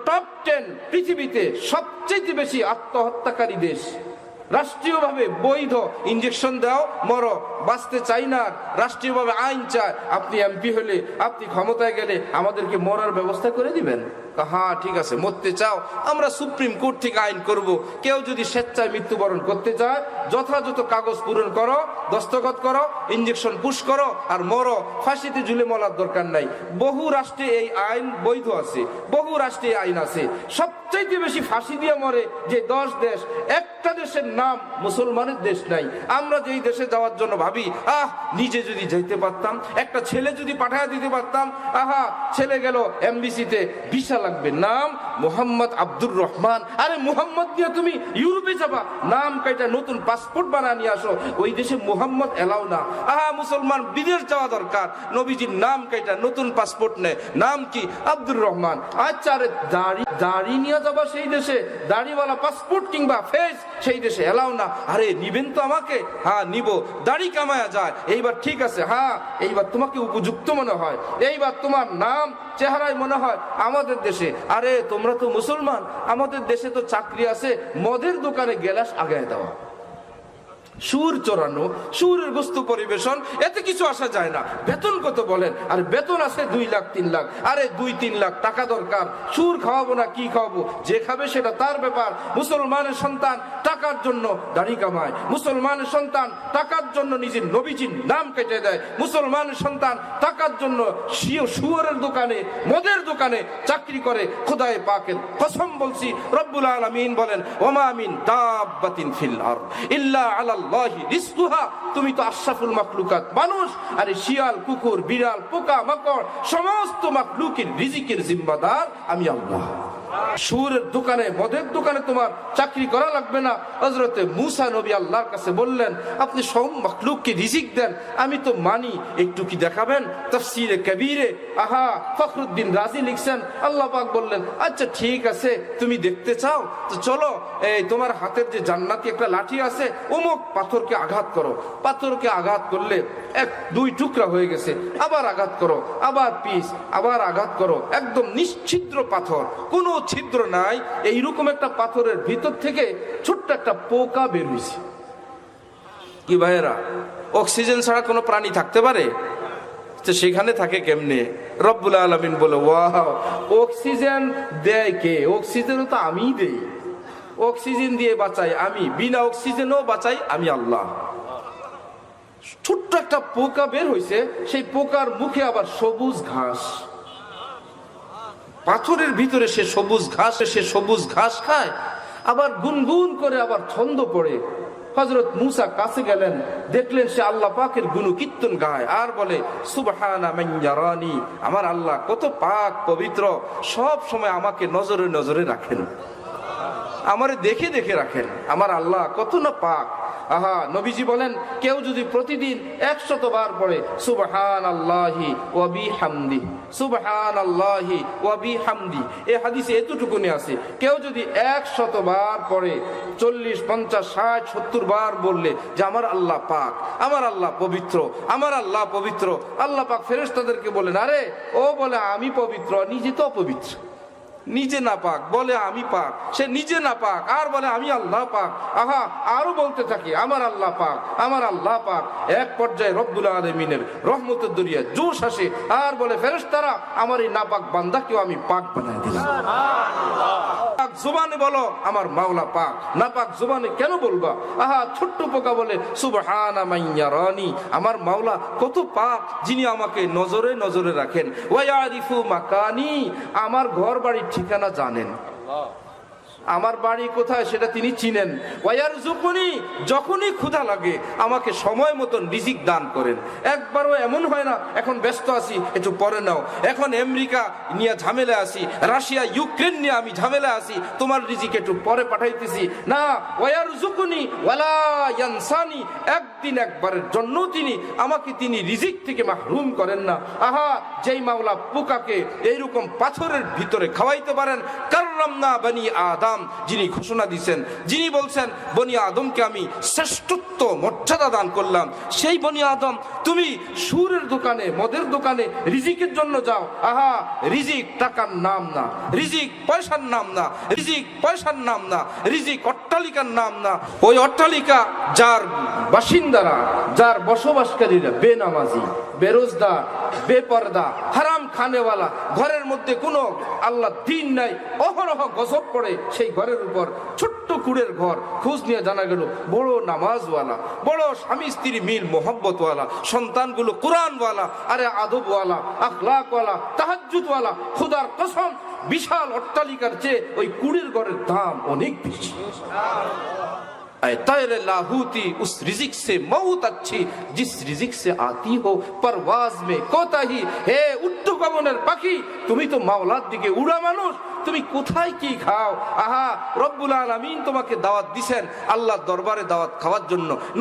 Top 10 পৃথিবীতে সবচেয়ে বেশি আত্মহত্যাকারী দেশ। রাষ্ট্রীয়ভাবে বৈধ ইনজেকশন দাও মরো, বাঁচতে চাই না, রাষ্ট্রীয়ভাবে আইন চায়। আপনি এমপি হলে, আপনি ক্ষমতায় গেলে আমাদেরকে মরার ব্যবস্থা করে দিবেন। হ্যাঁ ঠিক আছে, মরতে চাও, আমরা সুপ্রিম কোর্ট থেকে আইন করব। কেউ যদি স্বেচ্ছায় মৃত্যুবরণ করতে চায়, যথাযথ কাগজ পূরণ করো, দস্তখত করো, ইনজেকশন পুশ করো আর মরো, ফাঁসিতে ঝুলে মরার দরকার নাই। বহু রাষ্ট্রে এই আইন বৈধ আছে, বহু রাষ্ট্রে আইন আছে। সবচাইতে বেশি ফাঁসি দিয়ে মরে যে 10 দেশ, একটা দেশের নাম মুসলমানের দেশ নাই। আমরা যেই দেশে যাওয়ার জন্য ভাবি, নিজে যদি যেতে পারতাম, একটা ছেলে যদি পাঠায় দিতে পারতাম, ছেলে গেল এমবিসিতে, ভিসা লাগবে, নাম মোহাম্মদ আব্দুর রহমান। আরে মোহাম্মদ নিয়ে তুমি ইউরোপে যাবা, নাম কাইটা নতুন পাসপোর্ট বানায় নিয়ে আসো। ওই দেশে মোহাম্মদ এলাও না। মুসলমান বিদেশ যাওয়া দরকার, নবীজির নাম কাইটা নতুন পাসপোর্ট নেয়, নাম কি? আব্দুর রহমান। আচ্ছা, আরে দাড়ি নিয়ে যাবা সেই দেশে, দাড়িওয়ালা পাসপোর্ট কিংবা ফেস সেই দেশে এলাও না। আরে নিবেন তো আমাকে? নিব, দাড়ি কামায়া যায়। এইবার ঠিক আছে, এইবার তোমাকে উপযুক্ত মনে হয়, এইবার তোমার নাম চেহারায় মনে হয় আমাদের দেশে। আরে তোমরা তো মুসলমান, আমাদের দেশে তো চাকরি আছে, মদের দোকানে গ্যালাস আগায় দেওয়া, সুর চড়ানো, সুরের বস্তু পরিবেশন, এতে কিছু আসা যায় না। বেতন কত বলেন? আর বেতন আছে 2 লাখ 3 লাখ। আরে 2-3 লাখ টাকা দরকার, সুর খাওয়াবো না কি খাওয়াবো, যে খাবে সেটা তার ব্যাপার। মুসলমানের সন্তান টাকার জন্য দাড়ি কামায়, মুসলমানের সন্তান টাকার জন্য নিজের নবীজির নাম কেটে দেয়, মুসলমানের সন্তান টাকার জন্য শুয়োরের দোকানে, মদের দোকানে চাকরি করে। খোদায়ে পাকের কসম বলছি, রব্বুল আলামিন বলেন, ওমা মিন দাব্বাতিন ফিল আরদ ইল্লা আলাল্লাহি রিজকুহা। তুমি তো আশরাফুল মাখলুকাত, মানুষ। আরে শিয়াল, কুকুর, বিড়াল, পোকা মাকড়, সমস্ত মাখলুকের রিজিকের জিম্মাদার আমি আল্লাহ। সুরের দোকানে, মদের দোকানে তোমার চাকরি করা লাগবে না। হযরতে মূসা নবী আল্লাহর কাছে বললেন, আপনি সব মাখলুককে রিজিক দেন, আমি তো মানি, একটু কি দেখাবেন? তাফসীরে কবীরে ফখরুদ্দিন রাজি লিখছেন, আল্লাহ পাক বললেন, আচ্ছা ঠিক আছে, তুমি দেখতে চাও তো চলো, এই তোমার হাতের যে জান্নাতি একটা লাঠি আছে, অমুক পাথরকে আঘাত করো। পাথরকে আঘাত করলে 1-2 টুকরা হয়ে গেছে, আবার আঘাত করো, আবার পিস, আবার আঘাত করো, একদম নিশ্ছিদ্র পাথর, কোনো ছিদ্র নাই। এইরকম একটা পাথরের ভিতর থেকে ছোট্ট একটা পোকা বের হয়েছে। কি ভাইয়েরা, অক্সিজেন ছাড়া কোনো প্রাণী থাকতে পারে? তো সেখানে থাকে কেমনে? রব্বুল আলামিন বলে, ওয়াও, অক্সিজেন দেয় কে? অক্সিজেনও তো আমিই দেই, অক্সিজেন দিয়ে বাঁচাই আমি, বিনা অক্সিজেনও বাঁচাই আমি আল্লাহ। ছোট্ট একটা পোকা বের হয়েছে, সেই পোকার মুখে আবার সবুজ ঘাস, পাথরের ভিতরে সে সবুজ ঘাস খায়, আবার গুনগুন করে আবার ছন্দ পড়ে। হযরত মূসা কাছে গেলেন, দেখলেন সে আল্লাহ পাকের গুণকীর্তন গায় আর বলে, সুবহানা মান ইয়ারানি, আমার আল্লাহ কত পাক পবিত্র, সব সময় আমাকে নজরে নজরে রাখেন, আমারে দেখে দেখে রাখেন, আমার আল্লাহ কত না পাক। নবীজি বলেন, কেউ যদি প্রতিদিন 100 বার পড়ে সুবহানাল্লাহি ওয়া বিহামদি, সুবহানাল্লাহি ওয়া বিহামদি, এই হাদিসে এতটুকুনি আছে, কেউ যদি 100 বার পড়ে, 40, 50, 60, 70 বার বললে যে আমার আল্লাহ পাক, আমার আল্লাহ পবিত্র, আমার আল্লাহ পবিত্র, আল্লাহ পাক ফেরেশতাদেরকে বলেন, আরে ও বলে আমি পবিত্র, নিজে তো অপবিত্র, নিজে না পাক, বলে আমি পাক, সে নিজে না পাক আর বলে আমি আল্লাহ পাক। আরো বলতে থাকি আমার আল্লাহ পাক, আমার আল্লাহ পাক। এক পর্যায়ে রব্বুল আলামিনের রহমতের দরিয়া জোশ আসে আর বলে, ফেরেশতারা আমার এই নাপাক বান্দাকেও আমি পাক বানায় দিলাম। জুবানে বলো আমার মাওলা পাক, নাপাক জুবানে কেন বলবা? ছোট্ট পোকা বলে সুবহানা মান ইয়ারানি, আমার মাওলা কত পাক, যিনি আমাকে নজরে নজরে রাখেন। ওয়া ইয়ারিফু মাকানি, আমার ঘর বাড়ির ঠিকানা জানেন, আমার বাড়ি কোথায় সেটা তিনি চিনেন। ওয়ারযুকুনি, যখনই ক্ষুধা লাগে আমাকে সময় মতন রিজিক দান করেন। একবারও এমন হয় না এখন ব্যস্ত আছি একটু পরে নাও, এখন আমেরিকা নিয়ে ঝামেলা আছি, রাশিয়া ইউক্রেন নিয়ে আমি ঝামেলা আছি, তোমার রিজিক একটু পরে পাঠাইতেছি না। ওয়ারযুকুনি ওয়ালা ইয়ানসানি, একদিন একবারের জন্য তিনি রিজিক থেকে মাহরুম করেন না। যেই মাওলা পোকাকে এইরকম পাথরের ভিতরে খাওয়াইতে পারেন, কাররামনা বনি আদম, নাম যিনি ঘোষণা দিয়েছেন, যিনি বলছেন বনি আদমকে আমি শ্রেষ্ঠত্ব মর্যাদা দান করলাম, সেই বনি আদম তুমি সুরের দোকানে, মদের দোকানে রিজিকের জন্য যাও। আহা, রিজিক টাকার নাম না, রিজিক পয়সার নাম না, রিজিক পয়সার নাম না, রিজিক অট্টালিকার নাম না। ওই অট্টালিকা যার বাসিন্দারা, যার বসবাসকারীরা বেনামাজি, বেরোজগার, বেপর্দা, হারাম খানেওয়ালা, ঘরের মধ্যে কোনো আল্লাহ দিন নাই, অহরহ গজব পড়ে সেই ঘরের উপর। ছোট্ট কুড়ের ঘর, খোঁজ নিয়ে জানা গেল বড় নামাজওয়ালা, বড় স্বামী স্ত্রী মিল মোহব্বতওয়ালা, সন্তানগুলো কোরআনওয়ালা, আরে আদবওয়ালা, আখলাকওয়ালা, তাহাজ্জুদওয়ালা। খোদার কসম, বিশাল অট্টালিকার চেয়ে ওই কুড়ের ঘরের দাম অনেক বেশি। तैरे लाहूती उस रिजिक से मौत अच्छी जिस रिजिक से आती हो परवाज में कोताही। হে উচ্চ গগনের পাখি, তুমি তো মাওলার দিকে উড়া মানুষ, তুমি কোথায় কি খাও? আহা, রব্বুল আলামিন তোমাকে দাওয়াত দিছেন আল্লাহর দরবারে দাওয়াত খাওয়ার জন্য।